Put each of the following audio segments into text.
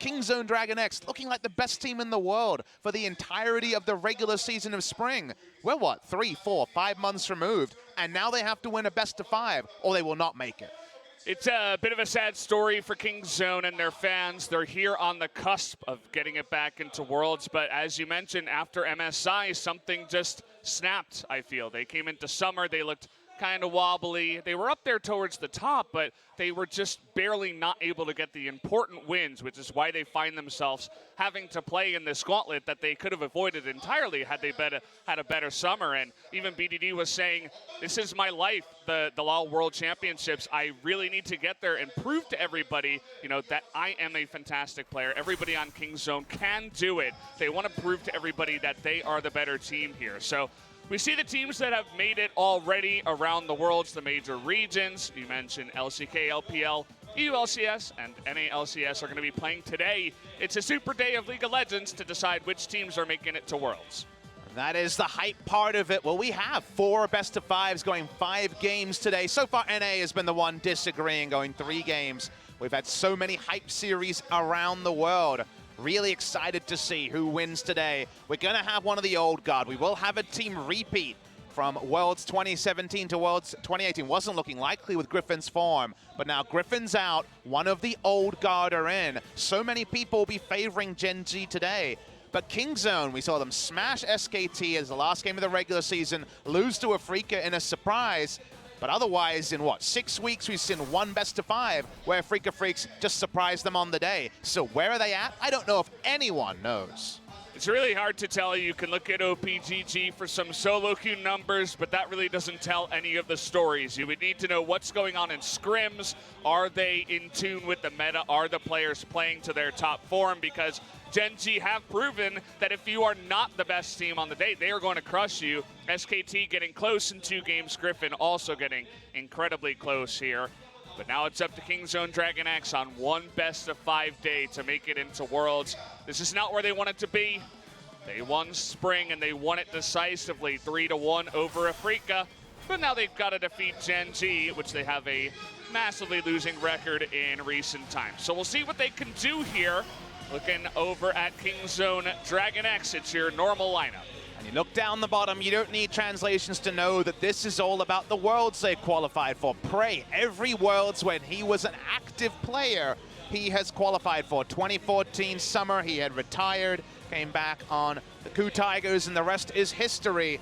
Kingzone DragonX looking like the best team in the world for the entirety of the regular season of spring. We're what, 3, 4, 5 months removed, and now they have to win a best of 5 or they will not make it. It's a bit of a sad story for Kingzone and their fans. They're here on the cusp of getting it back into Worlds, but as you mentioned, after MSI, something just snapped, I feel. They came into summer, they looked kind of wobbly. They were up there towards the top, but they were just barely not able to get the important wins, which is why they find themselves having to play in this gauntlet that they could have avoided entirely had they had a better summer. And even BDD was saying, this is my life, the LoL World Championships. I really need to get there and prove to everybody, you know, that I am a fantastic player. Everybody on Kingzone can do it. They want to prove to everybody that they are the better team here. So we see the teams that have made it already around the Worlds, the major regions. You mentioned LCK, LPL, EU LCS, and NA LCS are going to be playing today. It's a super day of League of Legends to decide which teams are making it to Worlds. That is the hype part of it. Well, we have 4 best of 5s going 5 games today. So far, NA has been the one disagreeing, going 3 games. We've had so many hype series around the world. Really excited to see who wins today. We're going to have one of the old guard. We will have a team repeat from Worlds 2017 to Worlds 2018. Wasn't looking likely with Griffin's form, but now Griffin's out. One of the old guard are in. So many people will be favoring Gen.G today. But Kingzone, we saw them smash SKT as the last game of the regular season, lose to a FLICKR in a surprise. But otherwise, in what, 6 weeks, we've seen 1 best of 5 where FLICKR Freaks just surprised them on the day. So where are they at? I don't know if anyone knows. It's really hard to tell. You can look at OPGG for some solo queue numbers, but that really doesn't tell any of the stories. You would need to know what's going on in scrims. Are they in tune with the meta? Are the players playing to their top form? Because Gen.G have proven that if you are not the best team on the day, they are going to crush you. SKT getting close in 2 games. Griffin also getting incredibly close here. But now it's up to Kingzone DragonX on 1 best of 5 day to make it into Worlds. This is not where they want it to be. They won Spring and they won it decisively, 3-1 over a FLICKR. But now they've got to defeat Gen.G, which they have a massively losing record in recent times. So we'll see what they can do here. Looking over at Kingzone DragonX, it's your normal lineup. And you look down the bottom, you don't need translations to know that this is all about the Worlds they qualified for. Prey, every Worlds when he was an active player, he has qualified for. 2014 summer, he had retired, came back on the Coup Tigers, and the rest is history.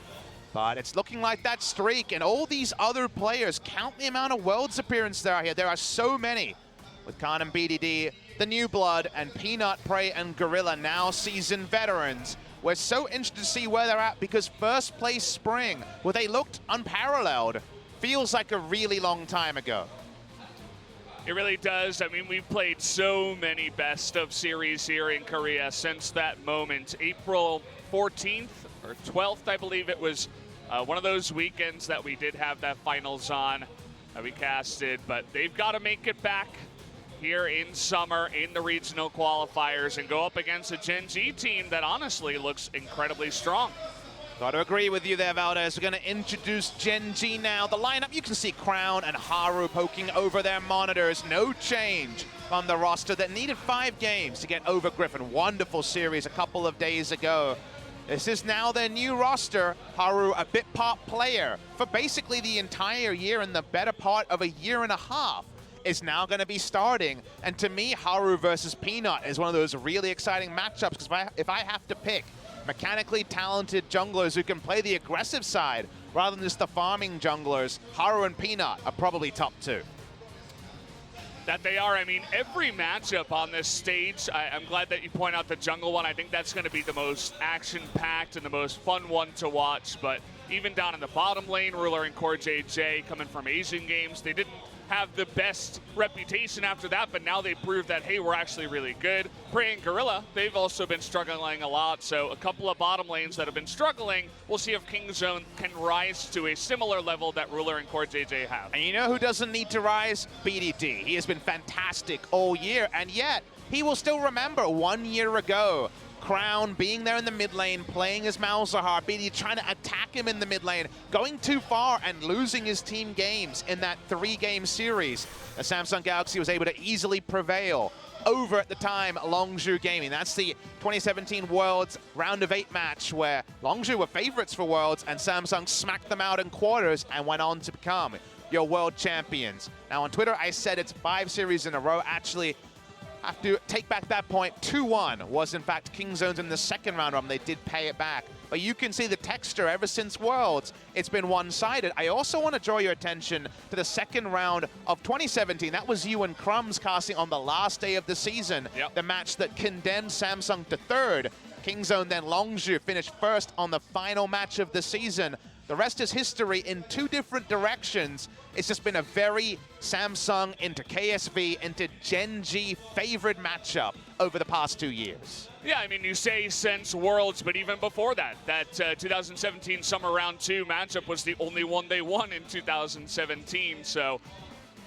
But it's looking like that streak, and all these other players, count the amount of Worlds appearances there are here. There are so many. With Khan and BDD, the New Blood, and Peanut, Prey, and Gorilla, now seasoned veterans. We're so interested to see where they're at because first place Spring, where they looked unparalleled, feels like a really long time ago. It really does. I mean, we've played so many best of series here in Korea since that moment. April 14th or 12th, I believe it was one of those weekends that we did have that finals on that we casted, but they've got to make it back here in summer in the regional qualifiers and go up against a Gen.G team that honestly looks incredibly strong. Got to agree with you there, Valdez. We're going to introduce Gen.G now. The lineup, you can see Crown and Haru poking over their monitors. No change on the roster that needed 5 games to get over Griffin. Wonderful series a couple of days ago. This is now their new roster. Haru, a bit part player for basically the entire year and the better part of a year and a half, is now going to be starting. And to me, Haru versus Peanut is one of those really exciting matchups, because if I have to pick mechanically talented junglers who can play the aggressive side rather than just the farming junglers, Haru and Peanut are probably top 2. That they are. I mean, every matchup on this stage, I'm glad that you point out the jungle one. I think that's going to be the most action-packed and the most fun one to watch. But even down in the bottom lane, Ruler and Core JJ coming from Asian games, they didn't have the best reputation after that, but now they proved that, hey, we're actually really good. Prey and Gorilla, they've also been struggling a lot, so a couple of bottom lanes that have been struggling. We'll see if Kingzone can rise to a similar level that Ruler and Core JJ have. And you know who doesn't need to rise? BDD. He has been fantastic all year, and yet he will still remember 1 year ago, Crown being there in the mid lane, playing as Malzahar, BDD trying to attack him in the mid lane, going too far and losing his team games in that 3-game series. The Samsung Galaxy was able to easily prevail over at the time Longzhu Gaming. That's the 2017 Worlds round of 8 match where Longzhu were favorites for Worlds and Samsung smacked them out in quarters and went on to become your world champions. Now on Twitter I said it's 5 series in a row. Actually, I have to take back that point. 2-1 was in fact Kingzone's in the second round run. They did pay it back. But you can see the texture ever since Worlds, it's been one-sided. I also want to draw your attention to the second round of 2017. That was you and Crumbs casting on the last day of the season. Yep. The match that condemned Samsung to third. Kingzone then Longzhu finished first on the final match of the season. The rest is history in 2 different directions. It's just been a very Samsung into KSV into Gen.G favorite matchup over the past 2 years. Yeah, I mean, you say since Worlds, but even before that, 2017 Summer Round 2 matchup was the only one they won in 2017. So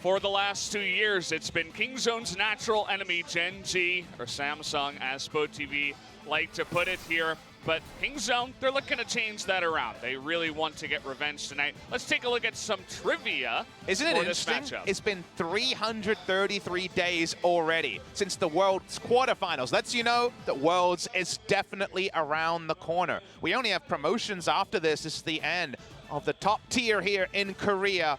for the last 2 years, it's been Kingzone's natural enemy, Gen.G, or Samsung, as SpoTV like to put it here. But Kingzone, they're looking to change that around. They really want to get revenge tonight. Let's take a look at some trivia. Isn't it interesting? It's been 333 days already since the Worlds quarterfinals. Lets you know that Worlds is definitely around the corner. We only have promotions after this. This is the end of the top tier here in Korea.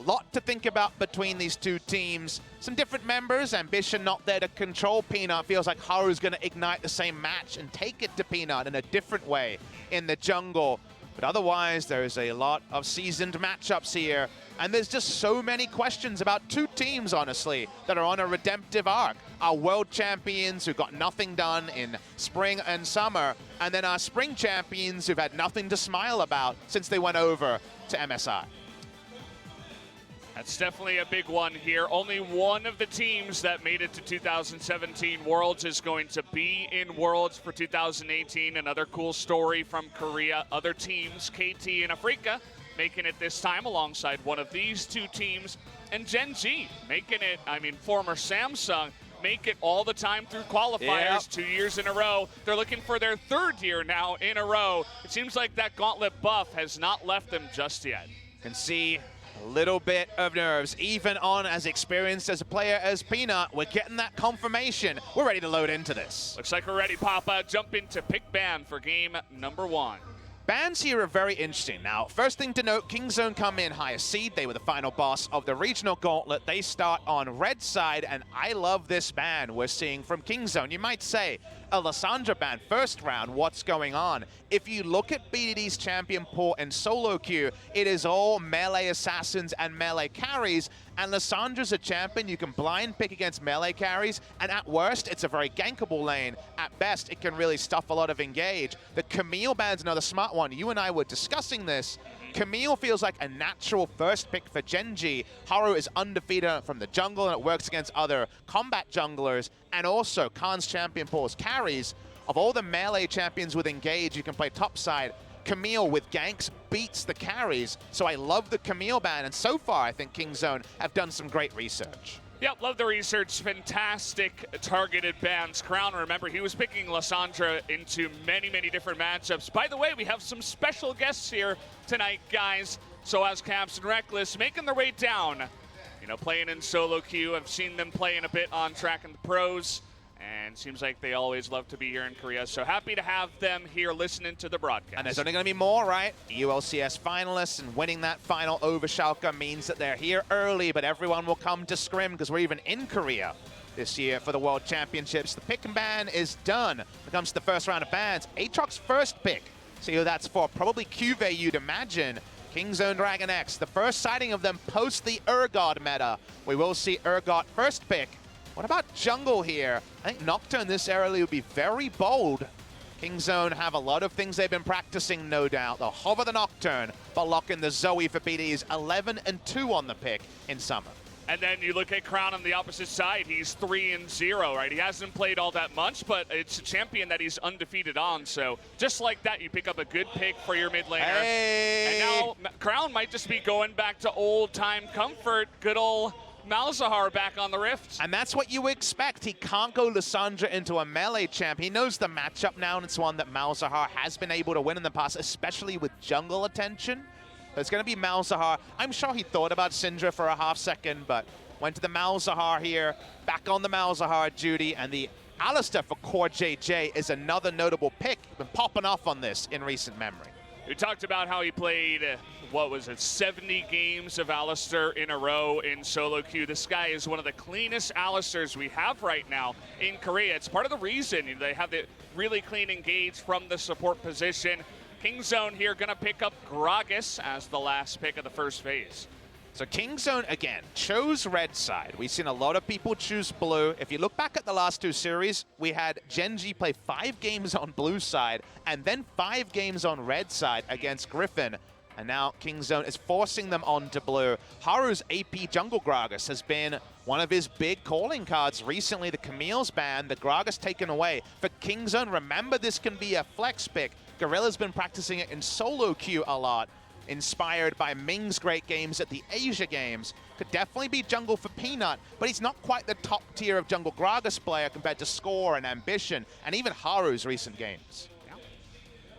Lot to think about between these 2 teams. Some different members, Ambition not there to control Peanut. Feels like Haru's going to ignite the same match and take it to Peanut in a different way in the jungle. But otherwise, there's a lot of seasoned matchups here. And there's just so many questions about 2 teams, honestly, that are on a redemptive arc. Our world champions who got nothing done in spring and summer, and then our spring champions who've had nothing to smile about since they went over to MSI. That's definitely a big one here. Only one of the teams that made it to 2017 Worlds is going to be in Worlds for 2018. Another cool story from Korea. Other teams, KT and Afrika, making it this time alongside one of these 2 teams. And Gen.G making it, I mean, former Samsung, make it all the time through qualifiers, 2 years in a row. They're looking for their 3rd year now in a row. It seems like that gauntlet buff has not left them just yet. Can see a little bit of nerves, even on as experienced as a player as Peanut. We're getting that confirmation. We're ready to load into this. Looks like we're ready, Papa. Jump into pick ban for game number 1. Bans here are very interesting. Now, first thing to note, Kingzone come in higher seed. They were the final boss of the regional gauntlet. They start on red side, and I love this ban we're seeing from Kingzone. You might say, a Lissandra ban first round, what's going on? If you look at BDD's champion pool and solo queue, it is all melee assassins and melee carries, and Lissandra's a champion you can blind pick against melee carries, and at worst, it's a very gankable lane. At best, it can really stuff a lot of engage. The Camille ban's another smart one. You and I were discussing this. Camille feels like a natural first pick for Gen.G. Haru is undefeated from the jungle, and it works against other combat junglers, and also Khan's champion pool is carries. Of all the melee champions with engage, you can play topside. Camille with ganks beats the carries, so I love the Camille ban, and so far I think Kingzone have done some great research. Yep, love the research. Fantastic targeted bans. Crown, remember, he was picking Lissandra into many, many different matchups. By the way, we have some special guests here tonight, guys. So as Caps and Reckless making their way down, you know, playing in solo queue. I've seen them playing a bit on track in the pros, and seems like they always love to be here in Korea. So happy to have them here listening to the broadcast. And there's only going to be more, right? ULCS finalists, and winning that final over Schalke means that they're here early, but everyone will come to scrim because we're even in Korea this year for the World Championships. The pick and ban is done. When it comes to the first round of bans, Aatrox's first pick. See who that's for. Probably Cuvée, you'd imagine. Kingzone DragonX, the first sighting of them post the Urgot meta. We will see Urgot first pick. What about jungle here? I think Nocturne this early would be very bold. Kingzone have a lot of things they've been practicing, no doubt. They'll hover the Nocturne, but lock in the Zoe for BD's 11-2 on the pick in summer. And then you look at Crown on the opposite side. He's 3-0, right? He hasn't played all that much, but it's a champion that he's undefeated on. So just like that, you pick up a good pick for your mid laner. Hey. And now Crown might just be going back to old-time comfort. Good old Malzahar back on the Rift. And that's what you expect. He can't go Lissandra into a melee champ. He knows the matchup now, and it's one that Malzahar has been able to win in the past, especially with jungle attention. It's going to be Malzahar. I'm sure he thought about Syndra for a half second, but went to the Malzahar here, back on the Malzahar duty, and the Alistair for Core JJ is another notable pick. Been popping off on this in recent memory. We talked about how he played, what was it, 70 games of Alistair in a row in solo queue. This guy is one of the cleanest Alistairs we have right now in Korea. It's part of the reason they have the really clean engage from the support position. Kingzone here going to pick up Gragas as the last pick of the first phase. So Kingzone, again, chose red side. We've seen a lot of people choose blue. If you look back at the last two series, we had Gen.G play 5 games on blue side and then 5 games on red side against Griffin. And now Kingzone is forcing them onto blue. Haru's AP jungle Gragas has been one of his big calling cards recently. The Camille's ban, the Gragas taken away. For Kingzone, remember this can be a flex pick. Gorilla's been practicing it in solo queue a lot. Inspired by Ming's great games at the Asia Games. Could definitely be jungle for Peanut, but he's not quite the top tier of jungle Gragas player compared to Score and Ambition, and even Haru's recent games.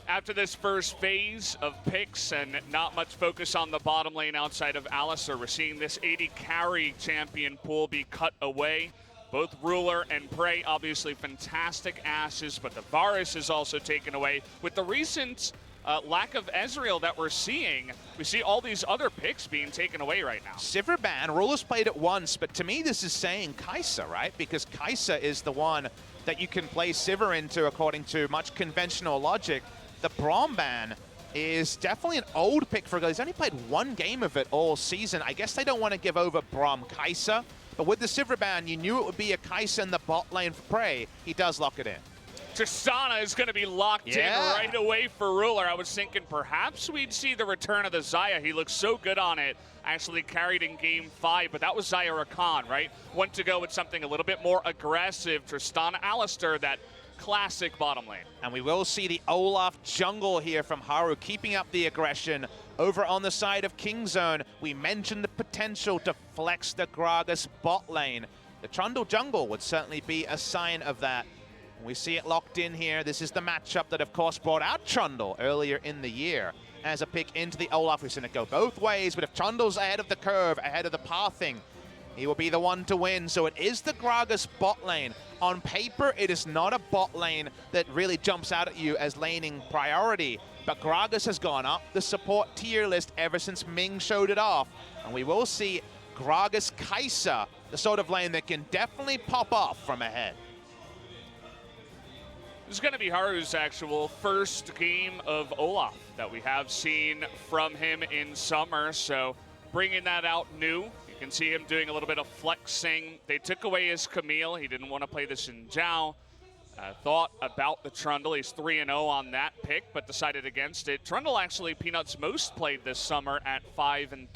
After this first phase of picks and not much focus on the bottom lane outside of Alistair, we're seeing this 80 carry champion pool be cut away. Both Ruler and Prey, obviously fantastic asses, but the Varus is also taken away. With the recent lack of Ezreal that we're seeing, we see all these other picks being taken away right now. Sivir ban, Ruler's played it once, but to me this is saying Kai'Sa, right? Because Kai'Sa is the one that you can play Sivir into according to much conventional logic. The Braum ban is definitely an old pick for a guy. He's only played 1 game of it all season. I guess they don't want to give over Braum Kai'Sa, but with the Sivir ban, you knew it would be a Kai'Sa in the bot lane for Prey. He does lock it in. Tristana is going to be locked in right away for Ruler. I was thinking perhaps we'd see the return of the Xayah. He looks so good on it. Actually carried in game 5, but that was Xayah Rakan, right? Want to go with something a little bit more aggressive. Tristana Alistair, that classic bottom lane. And we will see the Olaf jungle here from Haru, keeping up the aggression. Over on the side of Kingzone, we mentioned the potential to flex the Gragas bot lane. The Trundle jungle would certainly be a sign of that. We see it locked in here. This is the matchup that, of course, brought out Trundle earlier in the year as a pick into the Olaf. We've seen it go both ways, but if Trundle's ahead of the curve, ahead of the pathing, he will be the one to win. So it is the Gragas bot lane. On paper, it is not a bot lane that really jumps out at you as laning priority, but Gragas has gone up the support tier list ever since Ming showed it off. And we will see Gragas Kai'Sa, the sort of lane that can definitely pop off from ahead. This is going to be Haru's actual first game of Olaf that we have seen from him in summer, so bringing that out new. You can see him doing a little bit of flexing. They took away his Camille. He didn't want to play the Xin Zhao. Thought about the Trundle. He's 3-0 on that pick, but decided against it. Trundle actually Peanut's most played this summer at 5-3.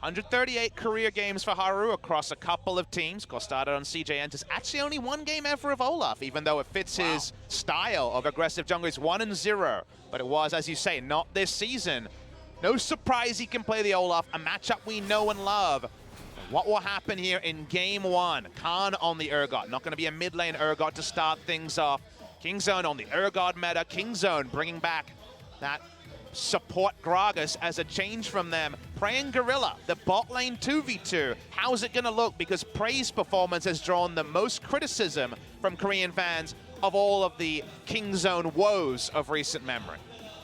138 career games for Haru across a couple of teams. Of course, started on CJ Enters. Actually, only 1 game ever of Olaf, even though it fits his style of aggressive jungle. He's 1-0, but it was, as you say, not this season. No surprise he can play the Olaf, a matchup we know and love. What will happen here in game 1? Khan on the Urgot. Not going to be a mid lane Urgot to start things off. Kingzone on the Urgot meta. Kingzone bringing back that support Gragas as a change from them. Prey and Gorilla, the bot lane 2v2. How's it going to look? Because Prey's performance has drawn the most criticism from Korean fans of all of the Kingzone woes of recent memory.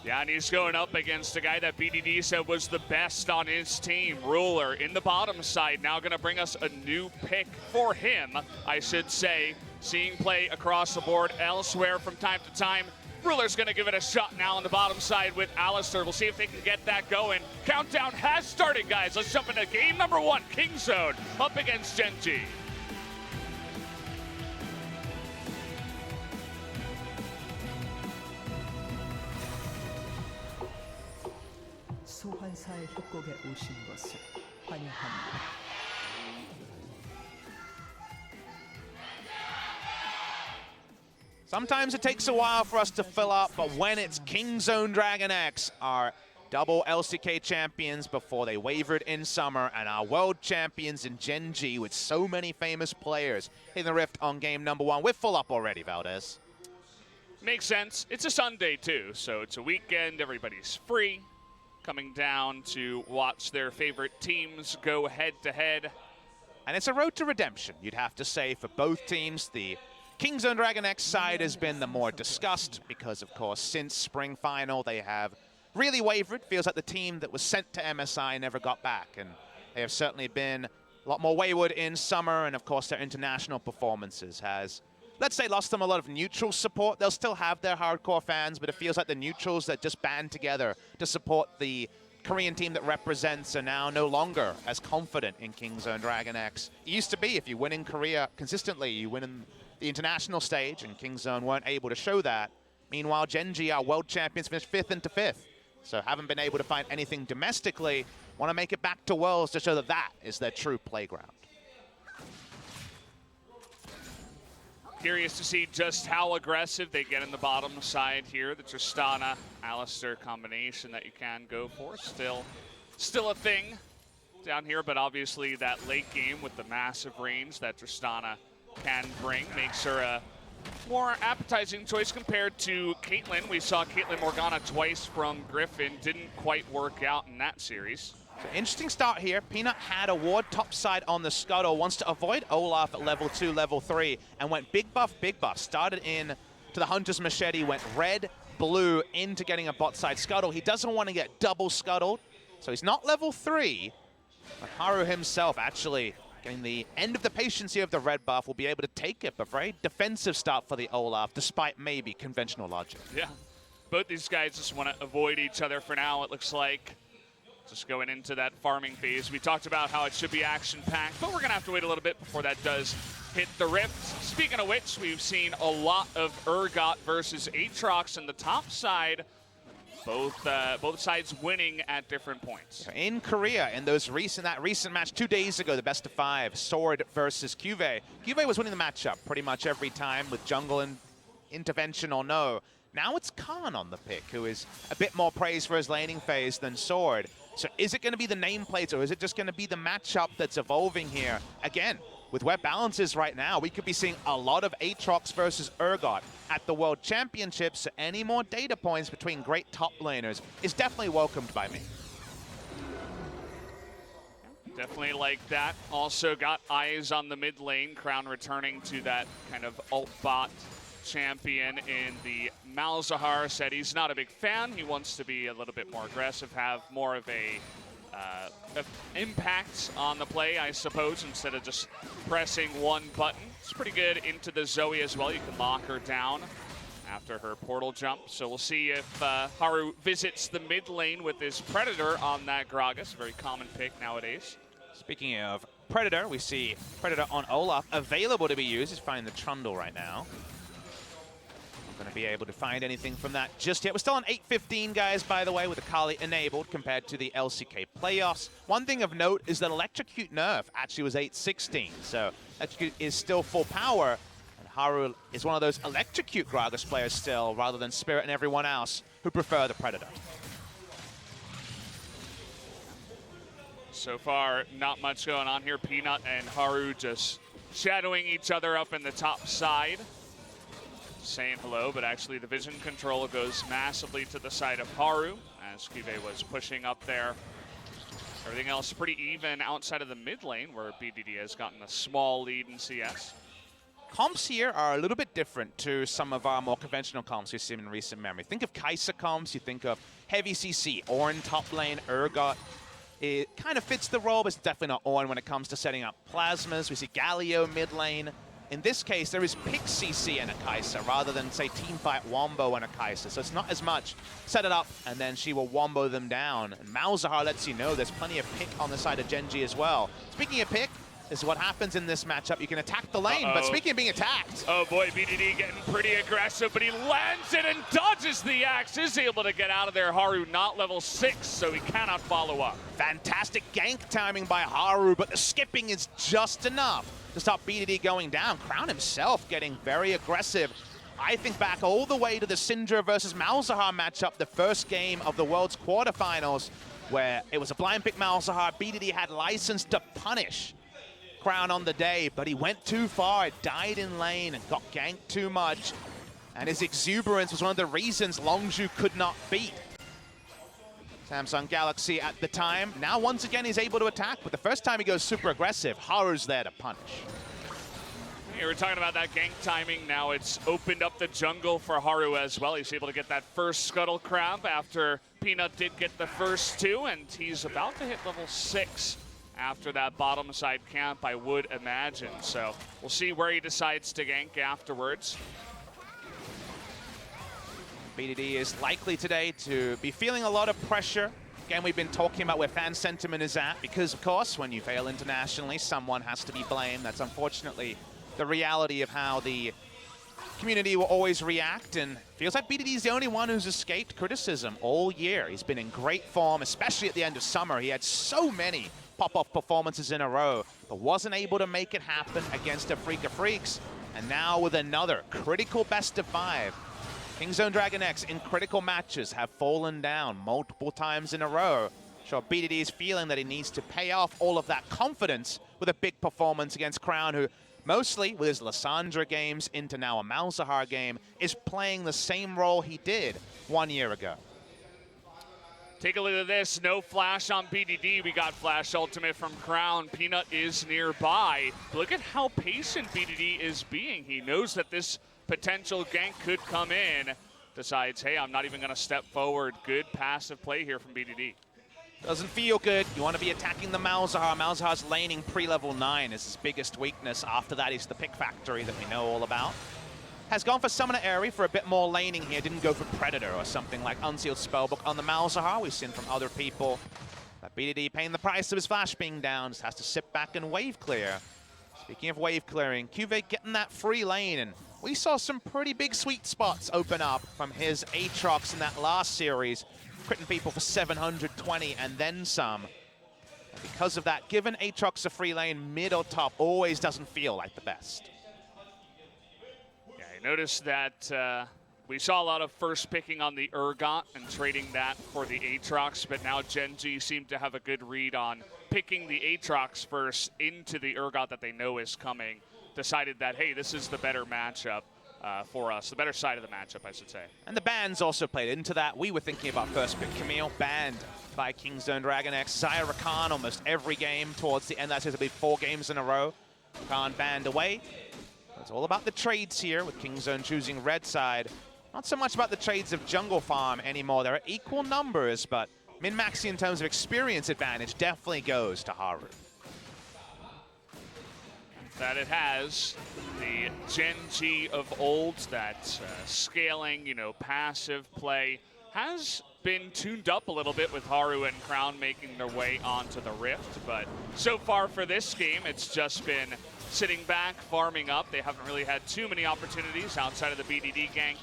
Yeah, and he's going up against a guy that BDD said was the best on his team, Ruler, in the bottom side. Now going to bring us a new pick for him, I should say. Seeing play across the board elsewhere from time to time. Ruler's going to give it a shot now on the bottom side with Alistair. We'll see if they can get that going. Countdown has started, guys. Let's jump into game number 1. Kingzone up against Gen.G. 소환사의 협곡에 오신 것을 환영합니다. Sometimes it takes a while for us to fill up, but when it's Kingzone DragonX, our double LCK champions before they wavered in summer, and our world champions in Gen.G with so many famous players in the Rift on game number 1. We're full up already, Valdez. Makes sense. It's a Sunday, too, so it's a weekend. Everybody's free, coming down to watch their favorite teams go head-to-head. And it's a road to redemption, you'd have to say, for both teams. The Kingzone DragonX side has been the more discussed because, of course, since spring final, they have really wavered. Feels like the team that was sent to MSI never got back, and they have certainly been a lot more wayward in summer, and of course their international performances has, let's say, lost them a lot of neutral support. They'll still have their hardcore fans, but it feels like the neutrals that just band together to support the Korean team that represents are now no longer as confident in Kingzone DragonX. It used to be if you win in Korea consistently, you win in the international stage, and Kingzone weren't able to show that. Meanwhile, Gen.G, our world champions, finished 5th into 5th. So haven't been able to find anything domestically. Want to make it back to Worlds to show that that is their true playground. Curious to see just how aggressive they get in the bottom side here. The Tristana Alistair combination that you can go for. Still a thing down here, but obviously that late game with the massive range that Tristana can bring makes her a more appetizing choice compared to Caitlyn. We saw Caitlyn Morgana twice from Griffin. Didn't quite work out in that series. So interesting start here. Peanut had a ward topside on the Scuttle, wants to avoid Olaf at level 2, level 3, and went big buff, big buff. Started in to the Hunter's Machete, went red, blue into getting a bot side Scuttle. He doesn't want to get double scuttled, so he's not level 3. But Haru himself actually getting the end of the patience here of the red buff, will be able to take it, but very defensive start for the Olaf, despite maybe conventional logic. Yeah, both these guys just want to avoid each other for now, it looks like. Just going into that farming phase. We talked about how it should be action-packed, but we're going to have to wait a little bit before that does hit the rift. Speaking of which, we've seen a lot of Urgot versus Aatrox in the top side. Both sides winning at different points. In Korea, in that recent match 2 days ago, the best of 5, Sword versus Cuvée. Cuvée was winning the matchup pretty much every time with jungle and intervention or no. Now it's Khan on the pick, who is a bit more praised for his laning phase than Sword. So is it going to be the nameplate, or is it just going to be the matchup that's evolving here? Again, with where balance is right now, we could be seeing a lot of Aatrox versus Urgot at the World Championships. So any more data points between great top laners is definitely welcomed by me. Definitely like that. Also got eyes on the mid lane. Crown returning to that kind of alt bot champion in the Malzahar. Said he's not a big fan. He wants to be a little bit more aggressive, have more of a impact on the play, I suppose, instead of just pressing one button. It's pretty good into the Zoe as well. You can lock her down after her portal jump. So we'll see if Haru visits the mid lane with his Predator on that Gragas. Very common pick nowadays. Speaking of Predator, we see Predator on Olaf available to be used. He's finding the Trundle right now. Going to be able to find anything from that just yet. We're still on 8:15, guys, by the way, with the Kali enabled compared to the LCK playoffs. One thing of note is that Electrocute nerf actually was 8:16, so Electrocute is still full power, and Haru is one of those Electrocute Gragas players still, rather than Spirit and everyone else who prefer the Predator. So far, not much going on here. Peanut and Haru just shadowing each other up in the top side. Saying hello, but actually the vision control goes massively to the side of Haru as Cuvée was pushing up there. Everything else pretty even outside of the mid lane where BDD has gotten a small lead in CS. Comps here are a little bit different to some of our more conventional comps we've seen in recent memory. Think of Kai'Sa comps, you think of heavy CC, Ornn top lane, Urgot. It kind of fits the role, but it's definitely not Ornn when it comes to setting up plasmas. We see Galio mid lane. In this case, there is pick CC and a Kai'Sa rather than, say, teamfight Wombo and a Kai'Sa. So it's not as much set it up and then she will Wombo them down. And Malzahar lets you know there's plenty of pick on the side of Gen.G as well. Speaking of pick, this is what happens in this matchup. You can attack the lane, but speaking of being attacked. Oh boy, BDD getting pretty aggressive, but he lands it and dodges the axe. Is able to get out of there. Haru not level 6, so he cannot follow up. Fantastic gank timing by Haru, but the skipping is just enough to stop BDD going down. Crown himself getting very aggressive. I think back all the way to the Syndra versus Malzahar matchup, the first game of the World's quarterfinals, where it was a blind pick Malzahar. BDD had license to punish Crown on the day, but he went too far, died in lane, and got ganked too much. And his exuberance was one of the reasons Longzhu could not beat. Samsung Galaxy at the time. Now, once again, he's able to attack, but the first time he goes super aggressive, Haru's there to punish. You were talking about that gank timing. Now it's opened up the jungle for Haru as well. He's able to get that first Scuttle Crab after Peanut did get the first two, and he's about to hit level 6 after that bottom side camp, I would imagine. So we'll see where he decides to gank afterwards. BDD is likely today to be feeling a lot of pressure. Again, we've been talking about where fan sentiment is at, because, of course, when you fail internationally, someone has to be blamed. That's unfortunately the reality of how the community will always react, and feels like BDD is the only one who's escaped criticism all year. He's been in great form, especially at the end of summer. He had so many pop-off performances in a row, but wasn't able to make it happen against a Freak of Freaks. And now with another critical best of 5, Kingzone DragonX in critical matches have fallen down multiple times in a row. Sure, BDD is feeling that he needs to pay off all of that confidence with a big performance against Crown, who mostly with his Lissandra games into now a Malzahar game, is playing the same role he did 1 year ago. Take a look at this. No flash on BDD. We got flash ultimate from Crown. Peanut is nearby. Look at how patient BDD is being. He knows that this potential gank could come in. Decides, hey, I'm not even going to step forward. Good passive play here from BDD. Doesn't feel good. You want to be attacking the Malzahar. Malzahar's laning pre-level 9 is his biggest weakness. After that is the pick factory that we know all about. Has gone for Summoner Aerie for a bit more laning here. Didn't go for Predator or something like Unsealed Spellbook on the Malzahar. We've seen from other people that BDD paying the price of his flash being down. Just has to sit back and wave clear. Speaking of wave clearing, QV getting that free lane, and we saw some pretty big sweet spots open up from his Aatrox in that last series, critting people for 720 and then some. And because of that, giving Aatrox a free lane mid or top always doesn't feel like the best. Yeah, I noticed that we saw a lot of first picking on the Urgot and trading that for the Aatrox, but now Gen.G seemed to have a good read on picking the Aatrox first into the Urgot that they know is coming. Decided that, hey, this is the better matchup for us, the better side of the matchup, I should say. And the bans also played into that. We were thinking about first pick Camille, banned by Kingzone DragonX. Zyra Rakan almost every game towards the end. That's going to be 4 games in a row. Rakan banned away. It's all about the trades here, with Kingzone choosing red side. Not so much about the trades of jungle farm anymore. There are equal numbers, but min-maxing in terms of experience advantage definitely goes to Haru. That it has. The Gen.G of old, that scaling, passive play, has been tuned up a little bit with Haru and Crown making their way onto the Rift. But so far for this game, it's just been sitting back, farming up. They haven't really had too many opportunities outside of the BDD gank.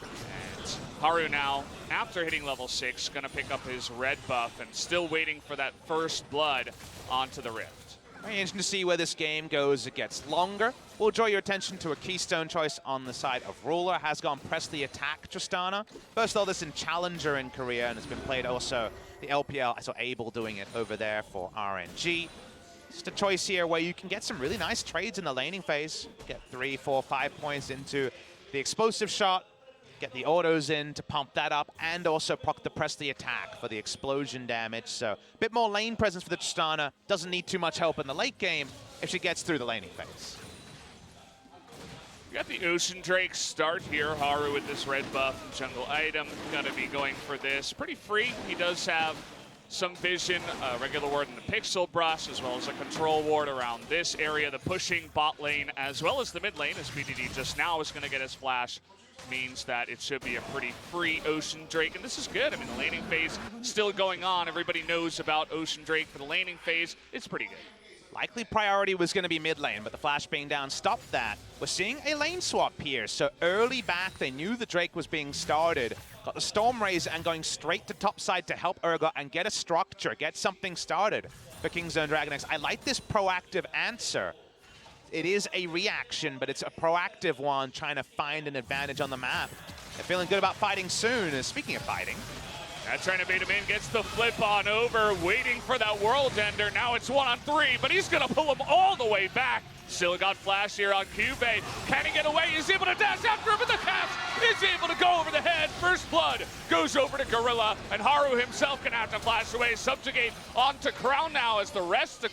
And Haru now, after hitting level 6, going to pick up his red buff and still waiting for that first blood onto the Rift. Very interesting to see where this game goes. It gets longer. We'll draw your attention to a keystone choice on the side of Ruler. Has gone press the attack Tristana. First of all, this in Challenger in Korea, and it's been played also the LPL. I saw Abel doing it over there for RNG. Just a choice here where you can get some really nice trades in the laning phase. Get 3, 4, 5 points into the explosive shot. Get the autos in to pump that up, and also proc the press the attack for the explosion damage. So a bit more lane presence for the Tristana. Doesn't need too much help in the late game if she gets through the laning phase. We got the Ocean Drake start here. Haru with this red buff and jungle item. Gonna be going for this. Pretty free. He does have some vision, regular ward in the Pixel Brush, as well as a control ward around this area. The pushing bot lane, as well as the mid lane, as BDD just now is gonna get his flash. Means that it should be a pretty free Ocean Drake, and this is good. I mean, the laning phase still going on. Everybody knows about Ocean Drake for the laning phase. It's pretty good. Likely priority was going to be mid lane, but the flash being down stopped that. We're seeing a lane swap here, so early back they knew the Drake was being started. Got the Storm Razor and going straight to top side to help Urgot and get a structure, get something started for Kingzone DragonX. I like this proactive answer. It is a reaction, but it's a proactive one, trying to find an advantage on the map. They're feeling good about fighting soon. And speaking of fighting, trying to bait him in, gets the flip on over, waiting for that World Ender. Now it's 1-on-3, but he's gonna pull him all the way back. Still got flash here on QV. Can he get away? He's able to dash after him, but the cast is able to go over the head. First blood goes over to Gorilla, and Haru himself gonna have to flash away. Subjugate onto Crown now as the rest of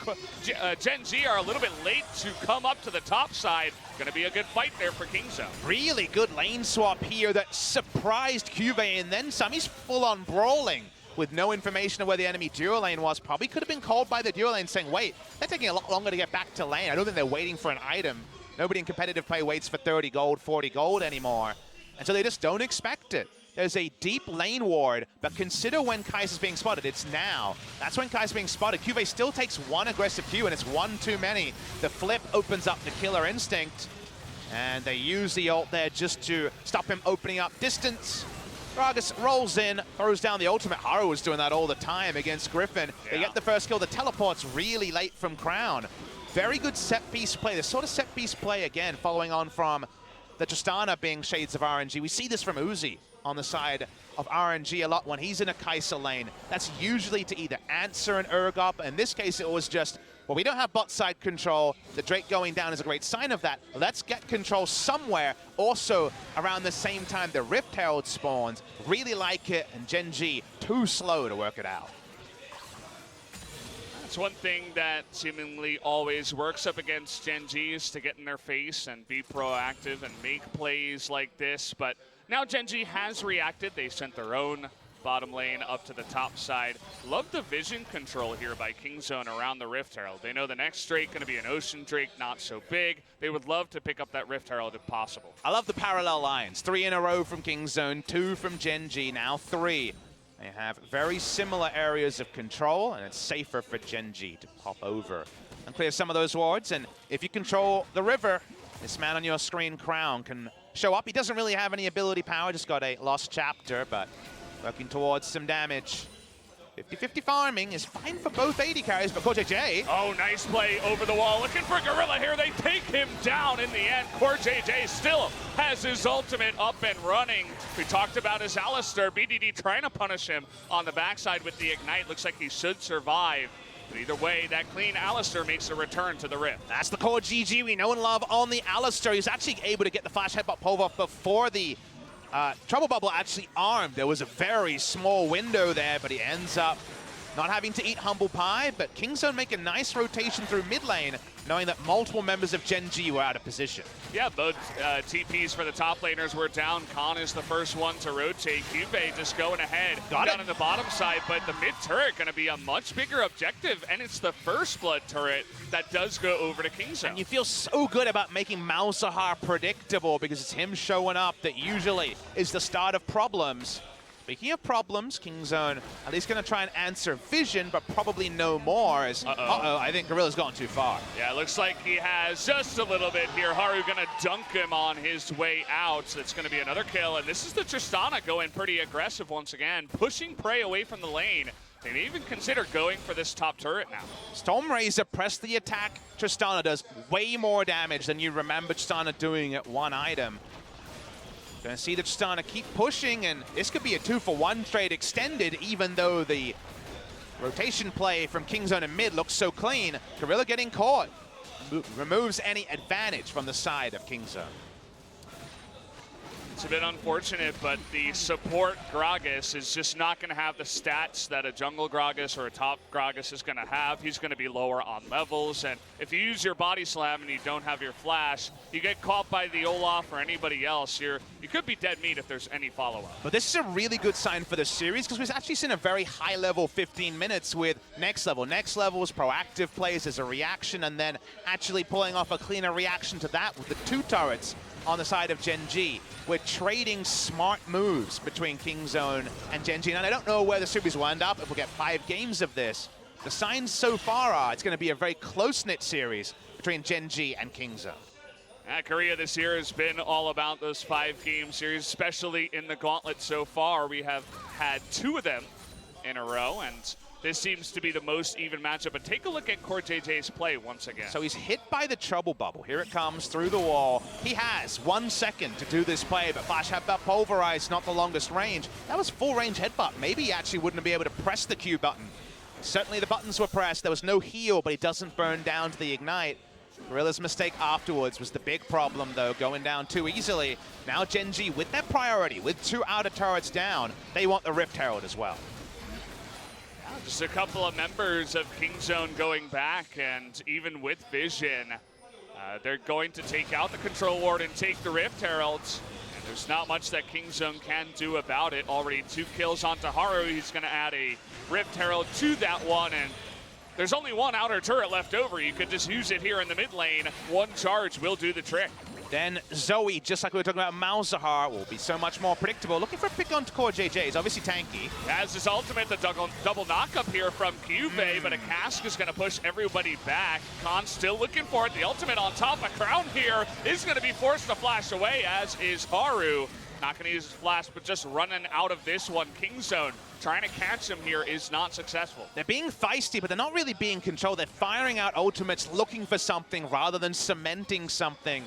Gen.G are a little bit late to come up to the top side. Gonna be a good fight there for Kingzone. Really good lane swap here that surprised Cuvée and then some. He's full on brawling with no information of where the enemy duo lane was. Probably could have been called by the duo lane saying, wait, they're taking a lot longer to get back to lane. I don't think they're waiting for an item. Nobody in competitive play waits for 30 gold, 40 gold anymore. And so they just don't expect it. There's a deep lane ward, but consider when Kai'Sa's being spotted. It's now. That's when Kai'Sa's being spotted. Cuvée still takes one aggressive Q, and it's one too many. The flip opens up the killer instinct, and they use the ult there just to stop him opening up distance. Gragas rolls in, throws down the ultimate. Haru was doing that all the time against Griffin. Yeah. They get the first kill. The teleport's really late from Crown. Very good set-piece play. This sort of set-piece play, again, following on from the Tristana being shades of RNG. We see this from Uzi on the side of RNG a lot when he's in a Kai'Sa lane. That's usually to either answer an Urgot. In this case, it was just, well, we don't have bot side control. The Drake going down is a great sign of that. Let's get control somewhere. Also, around the same time, the Rift Herald spawns. Really like it, and Gen.G too slow to work it out. It's one thing that seemingly always works up against Gen.G is to get in their face and be proactive and make plays like this. But now Gen.G has reacted. They sent their own bottom lane up to the top side. Love the vision control here by Kingzone around the Rift Herald. They know the next Drake going to be an Ocean Drake, not so big. They would love to pick up that Rift Herald if possible. I love the parallel lines. 3 in a row from Kingzone, 2 from Gen.G, now 3. They have very similar areas of control, and it's safer for Gen.G to pop over and clear some of those wards. And if you control the river, this man on your screen, Crown, can show up. He doesn't really have any ability power, just got a lost chapter, but working towards some damage. 50-50 farming is fine for both AD carries, but CoreJJ. Oh, nice play over the wall. Looking for Gorilla here. They take him down in the end. CoreJJ still has his ultimate up and running. We talked about his Alistar. BDD trying to punish him on the backside with the Ignite. Looks like he should survive. But either way, that clean Alistar makes a return to the Rift. That's the CoreJJ we know and love on the Alistar. He's actually able to get the flash headbutt pulled off before the Trouble Bubble actually armed. There was a very small window there, but he ends up not having to eat humble pie. But Kingzone make a nice rotation through mid lane, knowing that multiple members of Gen.G were out of position. Yeah, both TPs for the top laners were down. Khan is the first one to rotate. Cuvée just going ahead down on the bottom side, but the mid turret going to be a much bigger objective, and it's the first blood turret that does go over to Kingzone. And you feel so good about making Malzahar predictable because it's him showing up that usually is the start of problems. Speaking of problems, Kingzone at least going to try and answer Vision, but probably no more. As I think Gorilla's gone too far. Yeah, looks like he has just a little bit here. Haru going to dunk him on his way out. So it's going to be another kill. And this is the Tristana going pretty aggressive once again, pushing prey away from the lane. They may even consider going for this top turret now. Stormrazor pressed the attack. Tristana does way more damage than you remember Tristana doing at one item. Gonna see the Tristana keep pushing, and this could be a 2-for-1 trade extended, even though the rotation play from Kingzone and mid looks so clean. Gorilla getting caught. Removes any advantage from the side of Kingzone. It's a bit unfortunate, but the support Gragas is just not going to have the stats that a jungle Gragas or a top Gragas is going to have. He's going to be lower on levels, and if you use your body slam and you don't have your flash, you get caught by the Olaf or anybody else. You could be dead meat if there's any follow-up. But this is a really good sign for the series because we've actually seen a very high-level 15 minutes with Next Level. Next Level's proactive plays as a reaction, and then actually pulling off a cleaner reaction to that with the 2 turrets on the side of Gen.G. We're trading smart moves between Kingzone and Gen.G. And I don't know where the series will end up if we'll get 5 games of this. The signs so far are it's going to be a very close-knit series between Gen.G and Kingzone. Korea this year has been all about those 5-game series, especially in the gauntlet so far. We have had 2 of them in a row, and this seems to be the most even matchup. But take a look at CoreJJ's play once again. So he's hit by the Trouble Bubble. Here it comes through the wall. He has 1 second to do this play, but Flash Headbutt Pulverize, not the longest range. That was full range headbutt. Maybe he actually wouldn't be able to press the Q button. Certainly the buttons were pressed. There was no heal, but he doesn't burn down to the Ignite. Gorilla's mistake afterwards was the big problem, though, going down too easily. Now Gen.G, with their priority, with 2 outer turrets down, they want the Rift Herald as well. Just a couple of members of Kingzone going back, and even with Vision, they're going to take out the Control Ward and take the Rift Heralds. And there's not much that Kingzone can do about it. Already 2 kills onto Haru. He's going to add a Rift Herald to that one, and there's only 1 outer turret left over. You could just use it here in the mid lane. 1 charge will do the trick. Then Zoe, just like we were talking about, Malzahar will be so much more predictable. Looking for a pick on core JJ. He's obviously tanky. Has his ultimate, the double knock-up here from Cuvee, but a cask is going to push everybody back. Khan still looking for it. The ultimate on top. A Crown here is going to be forced to flash away, as is Haru. Not going to use his flash, but just running out of this one. Kingzone trying to catch him here is not successful. They're being feisty, but they're not really being controlled. They're firing out ultimates, looking for something rather than cementing something.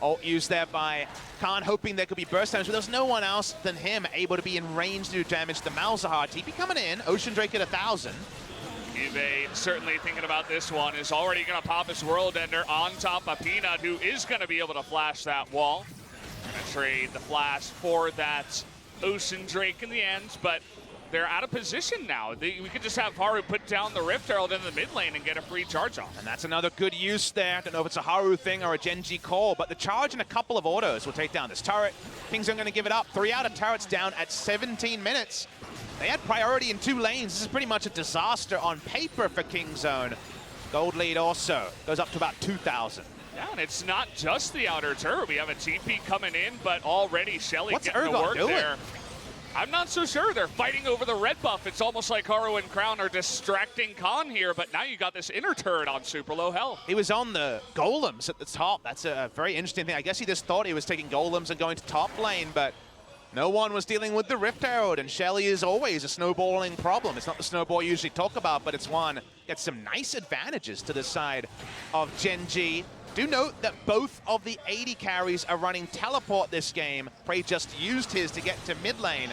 Ult used there by Khan, hoping there could be burst damage, but there's no one else than him able to be in range to do damage to Malzahar. TP coming in, Ocean Drake at 1,000. Cuvee certainly thinking about this one, is already going to pop his World Ender on top of Peanut, who is going to be able to flash that wall. Going to trade the flash for that Ocean Drake in the end, but they're out of position now. We could just have Haru put down the Rift Herald in the mid lane and get a free charge off. And that's another good use there. I don't know if it's a Haru thing or a Gen.G call, but the charge and a couple of autos will take down this turret. Kingzone going to give it up. 3 outer turrets down at 17 minutes. They had priority in 2 lanes. This is pretty much a disaster on paper for Kingzone. Gold lead also goes up to about 2,000. Yeah, and it's not just the outer turret. We have a TP coming in, but already Shelly What's getting to Urgot work doing? there. I'm not so sure. They're fighting over the red buff. It's almost like Haru and Crown are distracting Khan here, but now you got this inner turret on super low health. He was on the golems at the top. That's a very interesting thing. I guess he just thought he was taking golems and going to top lane, but no one was dealing with the Rift Herald, and Shelly is always a snowballing problem. It's not the snowball you usually talk about, but it's one. Gets some nice advantages to the side of Gen.G. Do note that both of the 80 carries are running teleport this game. Prey just used his to get to mid lane.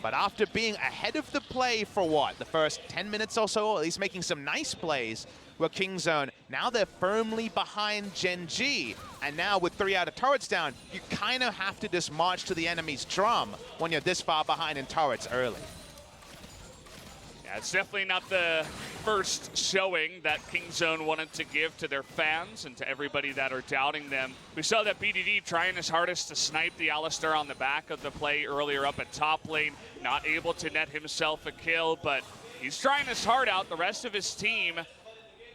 But after being ahead of the play for what, the first 10 minutes or so, at least making some nice plays with Kingzone, now they're firmly behind Gen.G. And now with 3 outer turrets down, you kind of have to just march to the enemy's drum when you're this far behind in turrets early. Yeah, it's definitely not the first showing that Kingzone wanted to give to their fans and to everybody that are doubting them. We saw that BDD trying his hardest to snipe the Alistar on the back of the play earlier up at top lane, not able to net himself a kill, but he's trying his heart out. The rest of his team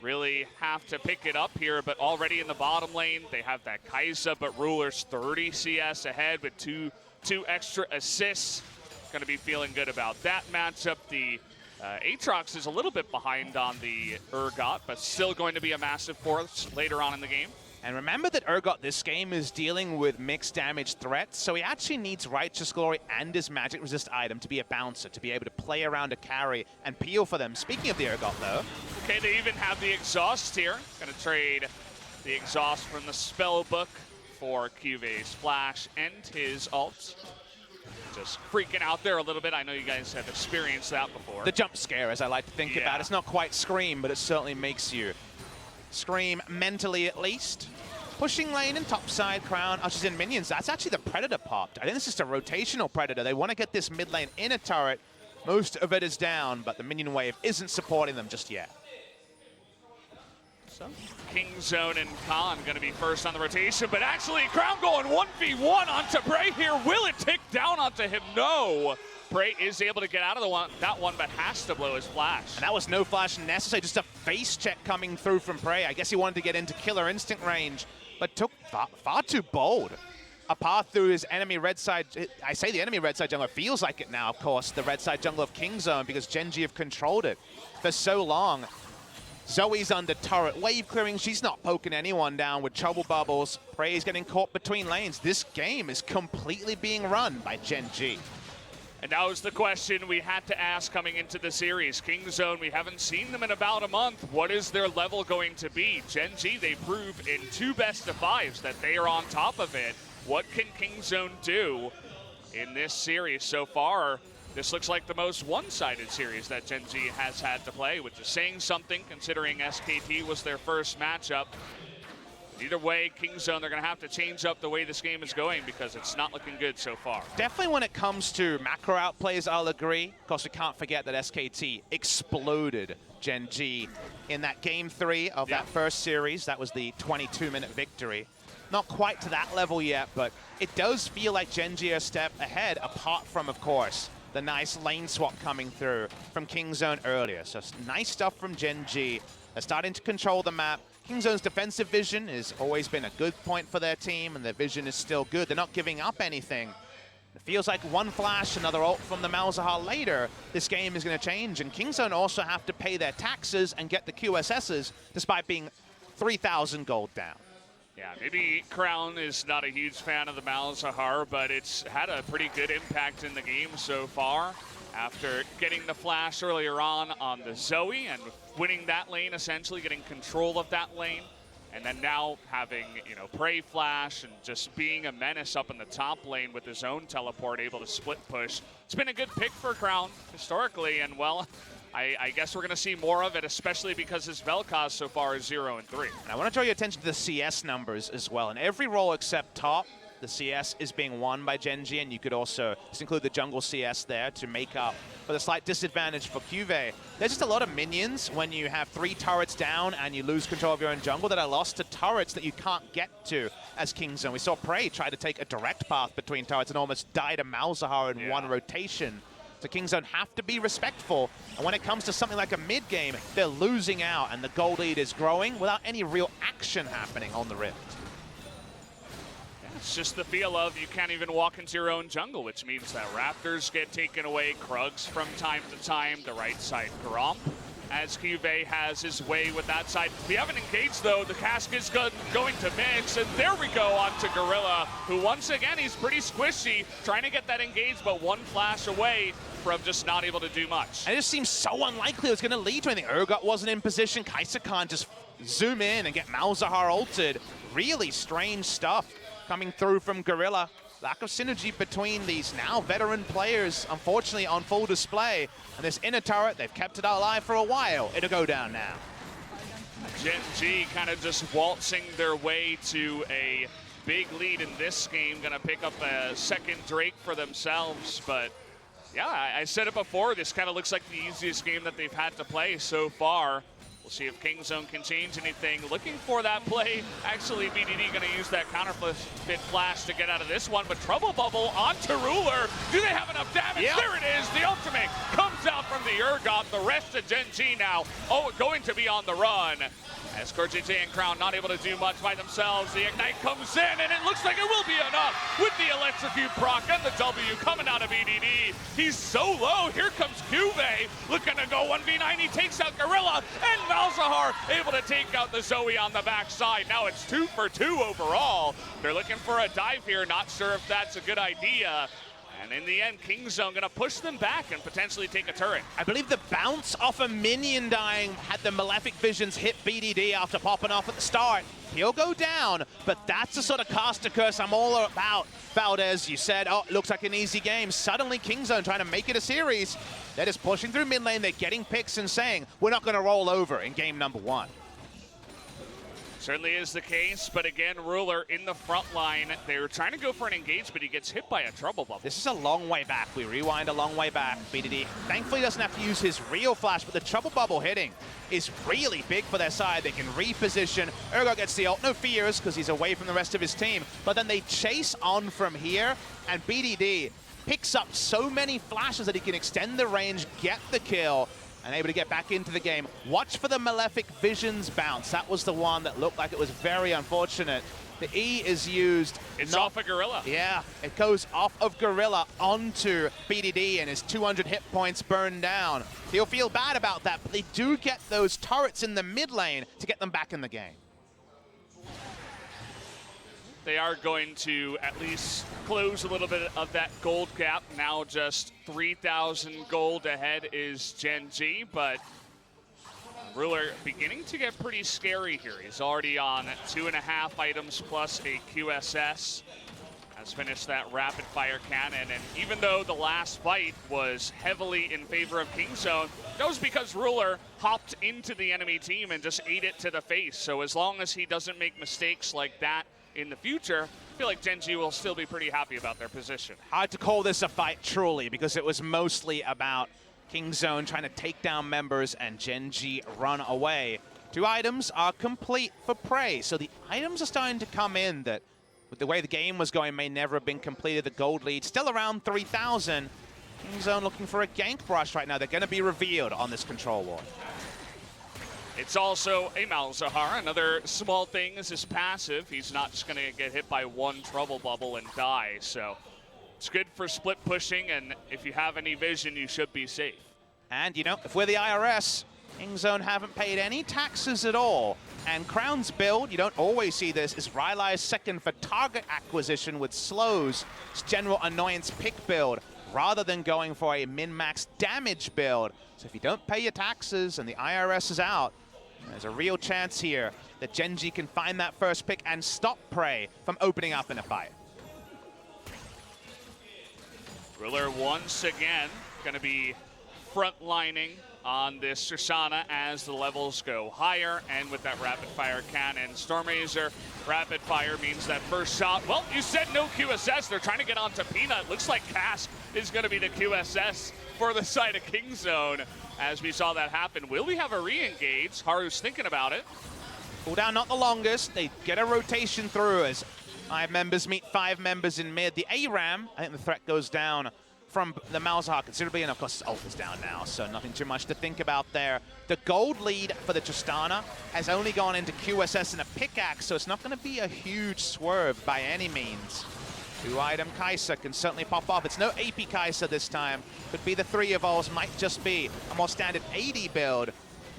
really have to pick it up here, but already in the bottom lane, they have that Kai'Sa, but Ruler's 30 CS ahead with two extra assists. Going to be feeling good about that matchup. The Aatrox is a little bit behind on the Urgot, but still going to be a massive force later on in the game. And remember that Urgot this game is dealing with mixed damage threats, so he actually needs Righteous Glory and his magic resist item to be a bouncer, to be able to play around a carry and peel for them. Speaking of the Urgot, though. Okay, they even have the exhaust here. Going to trade the exhaust from the spell book for Cuvee's flash and his ult. Just freaking out there a little bit. I know you guys have experienced that before. The jump scare, as I like to think about. It's not quite Scream, but it certainly makes you scream mentally at least. Pushing lane and topside, Crown ushers in minions. That's actually the Predator popped. I think this is just a rotational Predator. They want to get this mid lane in a turret. Most of it is down, but the minion wave isn't supporting them just yet. So, Kingzone and Khan going to be first on the rotation, but actually Crown going 1v1 onto Prey here. Will it tick down onto him? No. Prey is able to get out of that one, but has to blow his flash. And that was no flash necessary, just a face check coming through from Prey. I guess he wanted to get into killer instinct range, but took far too bold a path through his enemy red side. I say the enemy red side jungler, feels like it now, of course, the red side jungler of Kingzone, because Gen.G have controlled it for so long. Zoe's under turret wave clearing. She's not poking anyone down with trouble bubbles. Prey's getting caught between lanes. This game is completely being run by Gen.G. And that was the question we had to ask coming into the series. Kingzone, we haven't seen them in about a month. What is their level going to be? Gen.G, they prove in 2 best-of-5s that they are on top of it. What can Kingzone do in this series so far? This looks like the most one-sided series that Gen.G has had to play, which is saying something considering SKT was their first matchup. Either way, Kingzone, they're going to have to change up the way this game is going because it's not looking good so far. Definitely when it comes to macro outplays, I'll agree. Of course, we can't forget that SKT exploded Gen.G in that game 3 of that first series. That was the 22-minute victory. Not quite to that level yet, but it does feel like Gen.G are a step ahead, apart from, of course, the nice lane swap coming through from Kingzone earlier. So nice stuff from Gen.G. They're starting to control the map. Kingzone's defensive vision has always been a good point for their team, and their vision is still good. They're not giving up anything. It feels like one flash, another ult from the Malzahar later, this game is going to change, and Kingzone also have to pay their taxes and get the QSSs, despite being 3,000 gold down. Yeah, maybe Crown is not a huge fan of the Malzahar, but it's had a pretty good impact in the game so far. After getting the flash earlier on the Zoe and winning that lane, essentially getting control of that lane, and then now having, Prey flash and just being a menace up in the top lane with his own teleport, able to split push. It's been a good pick for Crown historically, and well, I guess we're going to see more of it, especially because his Vel'Koz so far is 0 and 3. And I want to draw your attention to the CS numbers as well. In every role except top, the CS is being won by Gen.G, and you could also just include the jungle CS there to make up for the slight disadvantage for Cuvée. There's just a lot of minions when you have 3 turrets down and you lose control of your own jungle that are lost to turrets that you can't get to as Kingzone. We saw Prey try to take a direct path between turrets and almost die to Malzahar in one rotation. So Kingzone have to be respectful, and when it comes to something like a mid game, they're losing out, and the gold lead is growing without any real action happening on the Rift. It's just the feel of you can't even walk into your own jungle, which means that Raptors get taken away, Krugs from time to time, the right side Gromp, as Cuvée has his way with that side. We haven't engaged, though. The cask is going to mix, and there we go onto Gorilla, who once again, he's pretty squishy, trying to get that engaged, but one flash away from just not able to do much. And it just seems so unlikely it was going to lead to anything. Urgot wasn't in position. Kai'Sa can't just zoom in and get Malzahar ulted. Really strange stuff coming through from Gorilla. Lack of synergy between these now veteran players, unfortunately, on full display. And this inner turret, they've kept it alive for a while. It'll go down now. Gen.G kind of just waltzing their way to a big lead in this game. Going to pick up a second Drake for themselves. But yeah, I said it before, this kind of looks like the easiest game that they've had to play so far. We'll see if Kingzone can change anything. Looking for that play. Actually, BDD going to use that counterfeit flash to get out of this one, but Trouble Bubble onto Ruler. Do they have enough damage? Yep. There it is. The ultimate comes out from the Urgot. The rest of Gen.G now, going to be on the run. As JJ and Crown not able to do much by themselves. The Ignite comes in, and it looks like it will be enough with the Electrocute proc and the W coming out of BDD. He's so low. Here comes Cuvée looking to go 1v9. He takes out Gorilla, and Malzahar able to take out the Zoe on the backside. Now it's 2 for 2 overall. They're looking for a dive here. Not sure if that's a good idea. And in the end, Kingzone gonna push them back and potentially take a turret. I believe the bounce off a minion dying had the Malefic Visions hit BDD after popping off at the start. He'll go down, but that's the sort of caster curse I'm all about. Valdez, you said, oh, it looks like an easy game. Suddenly Kingzone trying to make it a series. They're just pushing through mid lane. They're getting picks and saying, we're not gonna roll over in game number 1. Certainly is the case, but again, Ruler in the front line. They were trying to go for an engage, but he gets hit by a Trouble Bubble. This is a long way back. We rewind a long way back. BDD thankfully doesn't have to use his real flash, but the Trouble Bubble hitting is really big for their side. They can reposition. Urgot gets the ult. No fears, because he's away from the rest of his team. But then they chase on from here, and BDD picks up so many flashes that he can extend the range, get the kill, and able to get back into the game. Watch for the Malefic Visions bounce. That was the one that looked like it was very unfortunate. The E is used. It's off of Gorilla. Yeah, it goes off of Gorilla onto BDD, and his 200 hit points burned down. He'll feel bad about that, but they do get those turrets in the mid lane to get them back in the game. They are going to at least close a little bit of that gold gap. Now just 3,000 gold ahead is Gen.G, but Ruler beginning to get pretty scary here. He's already on 2.5 items plus a QSS. has finished that rapid fire cannon, and even though the last fight was heavily in favor of Kingzone, that was because Ruler hopped into the enemy team and just ate it to the face. So as long as he doesn't make mistakes like that in the future, I feel like Gen.G will still be pretty happy about their position. Hard to call this a fight truly, because it was mostly about Kingzone trying to take down members and Gen.G run away. 2 items are complete for Prey, so the items are starting to come in that, with the way the game was going, may never have been completed. The gold lead still around 3,000. Kingzone looking for a gank brush right now. They're going to be revealed on this control ward. It's also a Malzahar. Another small thing is his passive. He's not just going to get hit by 1 trouble bubble and die. So it's good for split pushing, and if you have any vision, you should be safe. And, you know, if we're the IRS, Kingzone haven't paid any taxes at all. And Crown's build, you don't always see this, is Rylai's second for target acquisition with slows. It's general annoyance pick build, rather than going for a min-max damage build. So if you don't pay your taxes and the IRS is out, there's a real chance here that Gen.G can find that first pick and stop Prey from opening up in a fight. Ruler once again going to be frontlining on this Tristana as the levels go higher, and with that rapid fire cannon, Stormrazor rapid fire means that first shot, well, you said no QSS, they're trying to get onto Peanut. Looks like Cass is going to be the QSS for the side of Kingzone as we saw that happen. Will we have a re-engage? Haru's thinking about it. Cooldown not the longest. They get a rotation through as 5 members meet 5 members in mid. The ARAM, I think the threat goes down from the Malzahar considerably, and of course his ult is down now, so nothing too much to think about there. The gold lead for the Tristana has only gone into QSS and a pickaxe, so it's not going to be a huge swerve by any means. 2-item Kai'Sa can certainly pop off. It's no AP Kai'Sa this time. Could be the 3 evolves, might just be a more standard 80 build.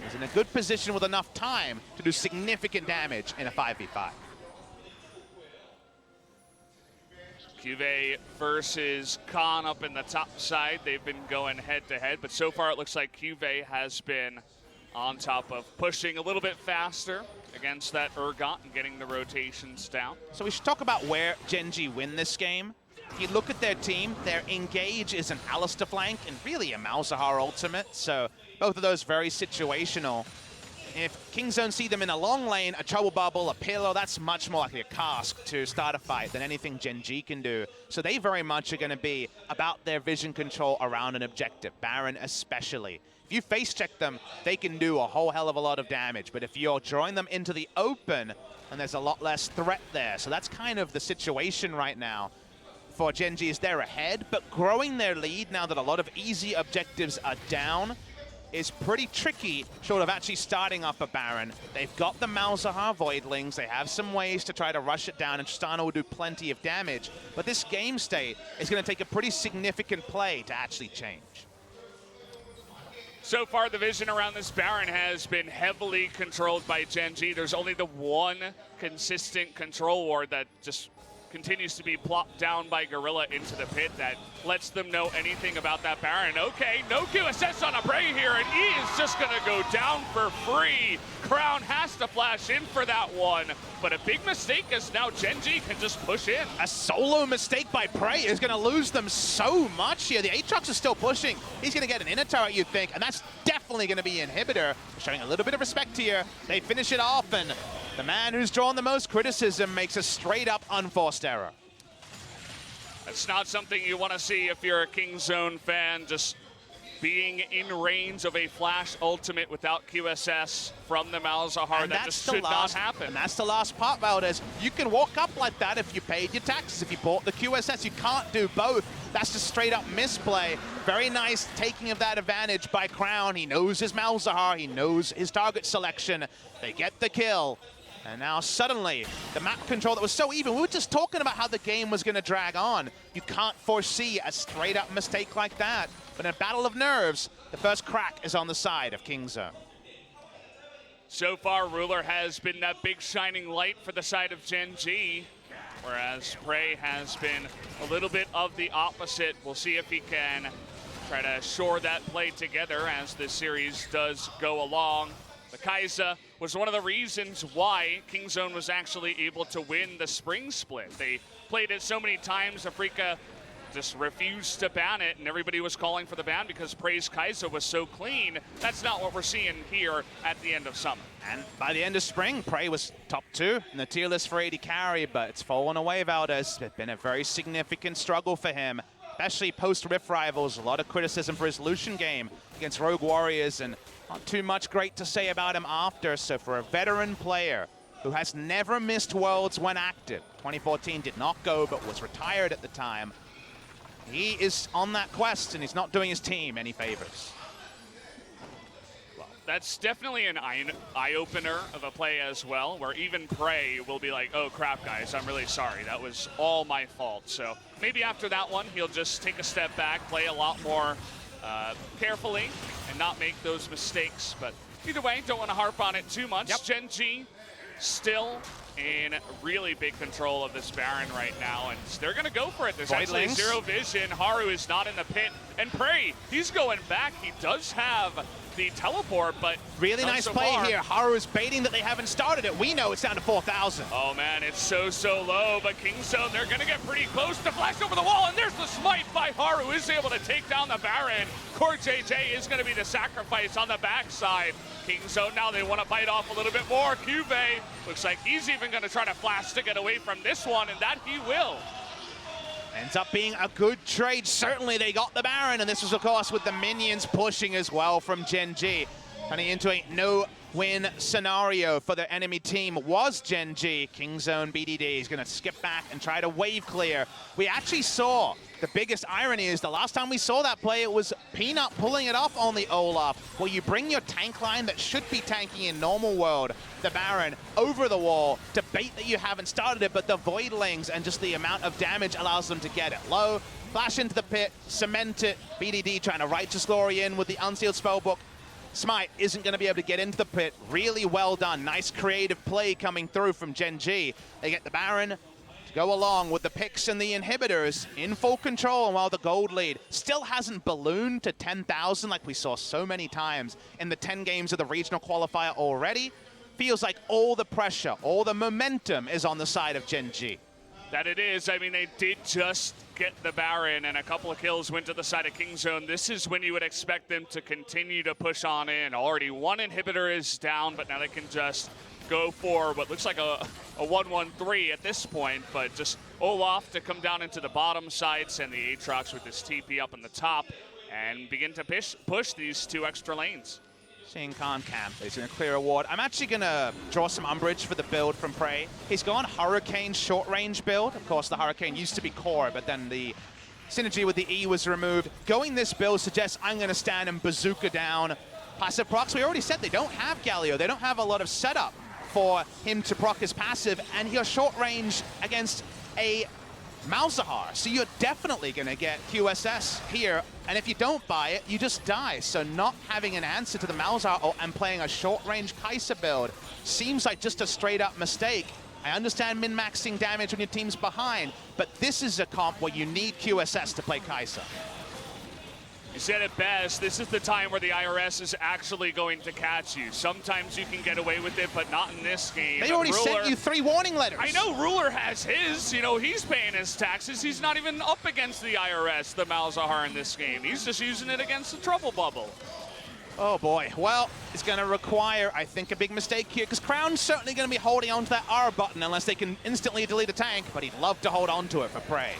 He's in a good position with enough time to do significant damage in a 5v5. Cuvée versus Khan up in the top side. They've been going head-to-head, but so far it looks like Cuvée has been on top of pushing a little bit faster against that Urgot and getting the rotations down. So we should talk about where Gen.G win this game. If you look at their team, their engage is an Alistar flank and really a Malzahar ultimate, so both of those very situational. If Kingzone see them in a long lane, a trouble bubble, a pillow, that's much more likely a cask to start a fight than anything Gen.G can do. So they very much are going to be about their vision control around an objective, Baron especially. If you face check them, they can do a whole hell of a lot of damage. But if you're drawing them into the open, and there's a lot less threat there. So that's kind of the situation right now for Gen.G is they're ahead, but growing their lead now that a lot of easy objectives are down is pretty tricky, short of actually starting up a Baron. They've got the Malzahar Voidlings. They have some ways to try to rush it down, and Tristana will do plenty of damage. But this game state is going to take a pretty significant play to actually change. So far, the vision around this Baron has been heavily controlled by Gen.G. There's only the one consistent control ward that just continues to be plopped down by Gorilla into the pit that lets them know anything about that Baron. Okay, no QSS on a Prey here, and he is just gonna go down for free. Crown has to flash in for that one, but a big mistake is now Gen.G can just push in. A solo mistake by Prey is gonna lose them so much here. The Aatrox is still pushing. He's gonna get an inner turret, you'd think, and that's definitely gonna be Inhibitor. Showing a little bit of respect here. They finish it off, and the man who's drawn the most criticism makes a straight-up unforced error. That's not something you want to see if you're a Kingzone fan, just being in range of a flash ultimate without QSS from the Malzahar. And that just should not happen. And that's the last part about it, is you can walk up like that if you paid your taxes, if you bought the QSS. You can't do both. That's just straight-up misplay. Very nice taking of that advantage by Crown. He knows his Malzahar. He knows his target selection. They get the kill. And now suddenly, the map control that was so even, we were just talking about how the game was going to drag on. You can't foresee a straight-up mistake like that. But in a battle of nerves, the first crack is on the side of Kingzone. So far, Ruler has been that big shining light for the side of Gen.G, whereas Prey has been a little bit of the opposite. We'll see if he can try to shore that play together as this series does go along. The Kai'Sa was one of the reasons why Kingzone was actually able to win the spring split. They played it so many times, FLICKR just refused to ban it, and everybody was calling for the ban because Prey's Kai'Sa was so clean. That's not what we're seeing here at the end of summer. And by the end of spring, Prey was top 2 in the tier list for AD carry, but it's fallen away, Valdez. It's been a very significant struggle for him, especially post-Rift Rivals. A lot of criticism for his Lucian game against Rogue Warriors, and not too much great to say about him after. So for a veteran player who has never missed Worlds when active, 2014 did not go, but was retired at the time, he is on that quest, and he's not doing his team any favors. Well, that's definitely an eye-opener of a play as well, where even Prey will be like, oh crap, guys, I'm really sorry. That was all my fault. So maybe after that one, he'll just take a step back, play a lot more carefully, and not make those mistakes. But either way, don't want to harp on it too much. Yep. Gen.G still in really big control of this Baron right now, and they're going to go for it. There's actually Voidlings. zero vision. Haru is not in the pit, and Prey, he's going back. He does have the teleport, but Really not nice so play far. here. Haru is baiting that they haven't started it. We know it's down to 4,000. Oh man, it's so low, but Kingzone, they're gonna get pretty close to flash over the wall, and there's the smite by Haru, is able to take down the Baron. Core JJ is gonna be the sacrifice on the backside. Kingzone, now they wanna bite off a little bit more. Cuvee, looks like he's even gonna try to flash to get away from this one, and that he will. Ends up being a good trade. Certainly they got the Baron, and this was, of course, with the minions pushing as well from Gen.G. Turning into a no-win scenario for the enemy team was Gen.G. Kingzone BDD is going to skip back and try to wave clear. We actually saw, the biggest irony is the last time we saw that play, it was Peanut pulling it off on the Olaf, where you bring your tank line that should be tanking in normal world, the Baron, over the wall to bait that you haven't started it, but the Voidlings and just the amount of damage allows them to get it low, flash into the pit, cement it, BDD trying to Righteous Glory in with the Unsealed Spellbook. Smite isn't going to be able to get into the pit. Really well done. Nice creative play coming through from Gen.G. They get the Baron to go along with the picks and the inhibitors in full control, and while the gold lead still hasn't ballooned to 10,000 like we saw so many times in the 10 games of the regional qualifier already, feels like all the pressure, all the momentum is on the side of Gen.G. That it is. I mean, they did just get the Baron, and a couple of kills went to the side of Kingzone. This is when you would expect them to continue to push on in. Already one inhibitor is down, but now they can just go for what looks like a 1-1-3 at this point, but just Olaf to come down into the bottom sides, and the Aatrox with this TP up in the top, and begin to push these 2 extra lanes. Seeing Khan camp, he's going to clear a ward. I'm actually going to draw some umbrage for the build from Prey. He's gone Hurricane short range build. Of course, the Hurricane used to be core, but then the synergy with the E was removed. Going this build suggests I'm going to stand and bazooka down passive procs. We already said they don't have Galio. They don't have a lot of setup for him to proc his passive, and you're short range against a Malzahar, so you're definitely going to get QSS here, and if you don't buy it, you just die. So not having an answer to the Malzahar and playing a short-range Kai'Sa build seems like just a straight-up mistake. I understand min-maxing damage when your team's behind, but this is a comp where you need QSS to play Kai'Sa. You said it best. This is the time where the IRS is actually going to catch you. Sometimes you can get away with it, but not in this game. They already Ruler, sent you 3 warning letters. I know Ruler has his. You know, he's paying his taxes. He's not even up against the IRS, the Malzahar in this game. He's just using it against the trouble bubble. Oh boy, well, it's going to require, I think, a big mistake here, because Crown's certainly going to be holding on to that R button unless they can instantly delete a tank, but he'd love to hold on to it for Prey.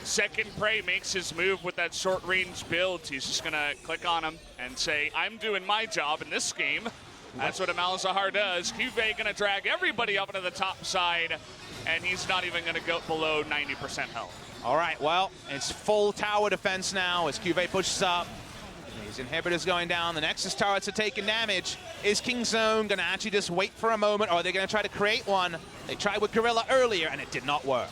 Second Prey makes his move with that short-range build. He's just going to click on him and say, I'm doing my job in this game. That's what a Malzahar does. Cuvee going to drag everybody up into the top side, and he's not even going to go below 90% health. All right, well, it's full tower defense now as Cuvee pushes up. These inhibitors going down. The Nexus turrets are taking damage. Is Kingzone going to actually just wait for a moment, or are they going to try to create one? They tried with Gorilla earlier, and it did not work.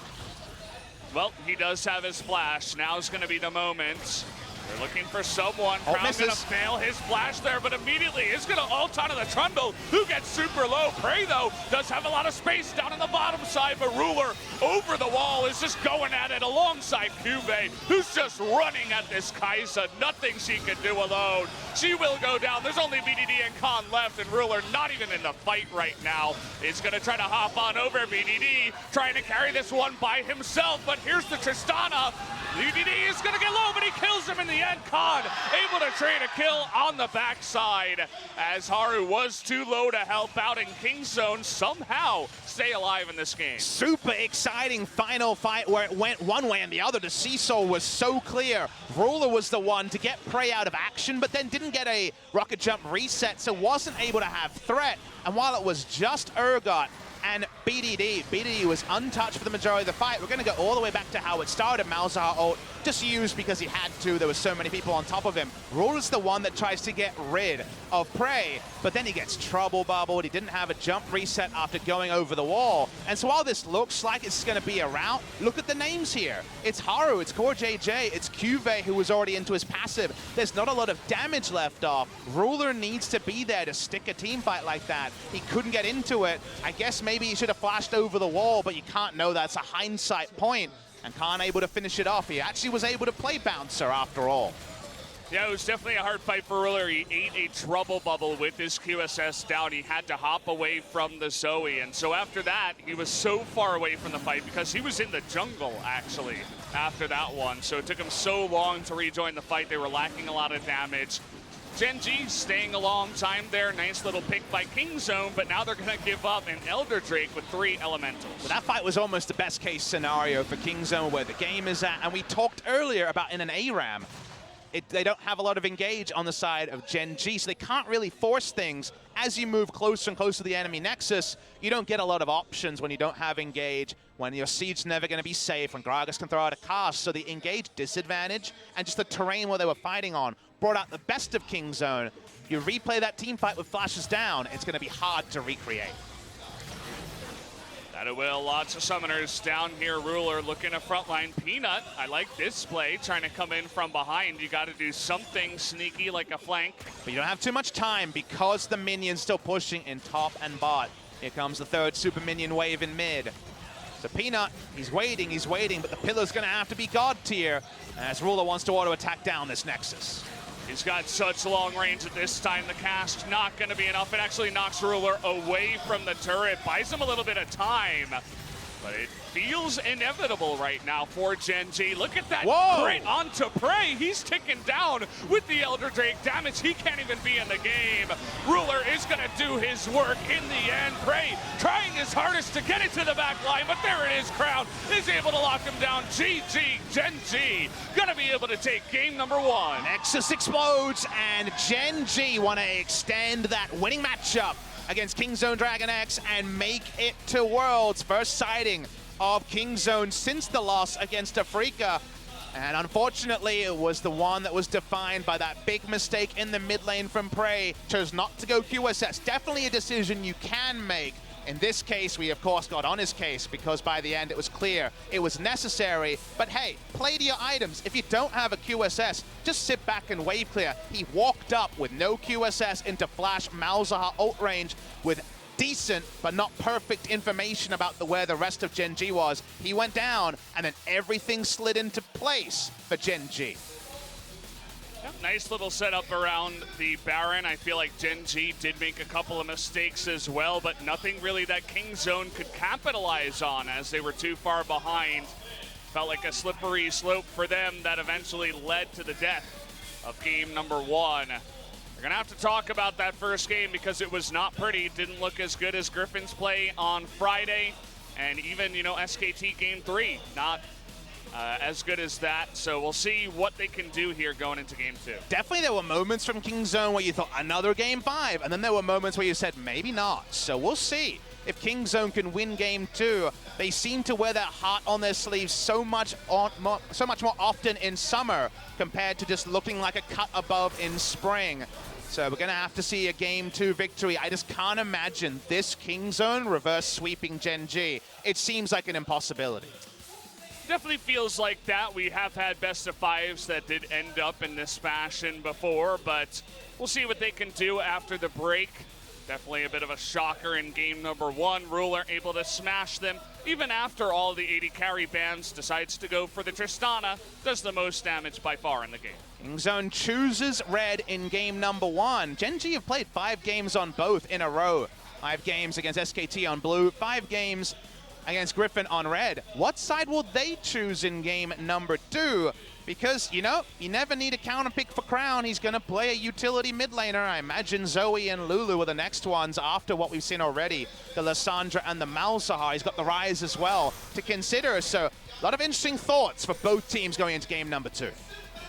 Well, he does have his flash. Now's going to be the moment. They're looking for someone. Oh, Crown misses. gonna fail his flash there, but immediately is gonna ult onto the Trundle, who gets super low. Prey, though, does have a lot of space down on the bottom side, but Ruler over the wall is just going at it alongside Cuvee, who's just running at this Kai'Sa. Nothing she can do alone. She will go down. There's only BDD and Khan left, and Ruler not even in the fight right now. Is gonna try to hop on over. BDD trying to carry this one by himself, but here's the Tristana. BDD is gonna get low, but he kills him in the end. Khan able to trade a kill on the backside, as Haru was too low to help out, and Kingzone somehow stay alive in this game. Super exciting final fight where it went one way and the other. The seesaw was so clear. Ruler was the one to get Prey out of action, but then didn't get a rocket jump reset, so wasn't able to have threat. And while it was just Urgot and BDD was untouched for the majority of the fight. We're going to go all the way back to how it started. Malzahar ult just used because he had to. There were so many people on top of him. Ruler's the one that tries to get rid of Prey, but then he gets trouble bubbled. He didn't have a jump reset after going over the wall. And so while this looks like it's going to be a rout, look at the names here. It's Haru, it's Core JJ, it's Cuvee, who was already into his passive. There's not a lot of damage left off. Ruler needs to be there to stick a team fight like that. He couldn't get into it. I guess maybe he should have flashed over the wall, but you can't know. That's a hindsight point. And Khan able to finish it off. He actually was able to play Bouncer after all. Yeah, it was definitely a hard fight for Ruler. He ate a trouble bubble with his QSS down. He had to hop away from the Zoe. And so after that, he was so far away from the fight because he was in the jungle, actually, after that one. So it took him so long to rejoin the fight. They were lacking a lot of damage. Gen.G staying a long time there. Nice little pick by Kingzone, but now they're going to give up an Elder Drake with 3 elementals. So that fight was almost the best case scenario for Kingzone, where the game is at. And we talked earlier about in an ARAM, they don't have a lot of engage on the side of Gen.G, so they can't really force things. As you move closer and closer to the enemy nexus, you don't get a lot of options when you don't have engage, when your siege never going to be safe, when Gragas can throw out a cast. So the engage disadvantage and just the terrain where they were fighting on brought out the best of Kingzone. You replay that team fight with flashes down, it's going to be hard to recreate. That it will. Lots of summoners down here. Ruler looking at frontline. Peanut, I like this play, trying to come in from behind. You got to do something sneaky like a flank. But you don't have too much time because the minion's still pushing in top and bot. Here comes the third super minion wave in mid. So Peanut, he's waiting, but the pillar's going to have to be God tier as Ruler wants to auto attack down this Nexus. He's got such long range at this time. The cast not going to be enough. It actually knocks Ruler away from the turret, buys him a little bit of time. But it feels inevitable right now for Gen.G. Look at that crit onto Prey. He's ticking down with the Elder Drake damage. He can't even be in the game. Ruler is going to do his work in the end. Prey trying his hardest to get it to the back line, but there it is. Crown is able to lock him down. GG, Gen.G going to be able to take game number 1. Nexus explodes, and Gen.G want to extend that winning matchup against Kingzone DragonX and make it to Worlds. First sighting of Kingzone since the loss against FLICKR. And unfortunately, it was the one that was defined by that big mistake in the mid lane from Prey. Chose not to go QSS. Definitely a decision you can make. In this case, we of course got on his case because by the end it was clear it was necessary. But hey, play to your items. If you don't have a QSS, just sit back and wave clear. He walked up with no QSS into Flash Malzahar ult range with decent but not perfect information about where the rest of Gen.G was. He went down and then everything slid into place for Gen.G. Nice little setup around the Baron. I feel like Gen.G did make a couple of mistakes as well, but nothing really that Kingzone could capitalize on as they were too far behind. Felt like a slippery slope for them that eventually led to the death of game number 1. We're going to have to talk about that first game because it was not pretty. It didn't look as good as Griffin's play on Friday. And even, SKT game 3, not as good as that. So we'll see what they can do here going into game 2. Definitely there were moments from Kingzone where you thought another game 5, and then there were moments where you said maybe not. So we'll see if Kingzone can win game 2. They seem to wear that heart on their sleeves so much more often in summer compared to just looking like a cut above in spring. So we're going to have to see a game 2 victory. I just can't imagine this Kingzone reverse sweeping Gen.G. It seems like an impossibility. Definitely feels like that. We have had best of fives that did end up in this fashion before, but we'll see what they can do after the break. Definitely a bit of a shocker in game number 1. Ruler able to smash them. Even after all the 80 carry bans, decides to go for the Tristana. Does the most damage by far in the game. Kingzone chooses red in game number 1. Gen.G have played 5 games on both in a row. 5 games against SKT on blue, 5 games against Griffin on red. What side will they choose in game number 2? Because, you know, you never need a counter pick for Crown. He's going to play a utility mid laner. I imagine Zoe and Lulu are the next ones after what we've seen already. The Lissandra and the Malzahar. He's got the Ryze as well to consider. So a lot of interesting thoughts for both teams going into game number 2.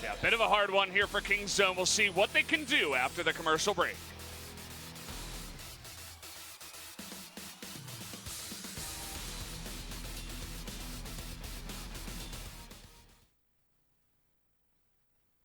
Yeah, a bit of a hard one here for Kingzone. We'll see what they can do after the commercial break.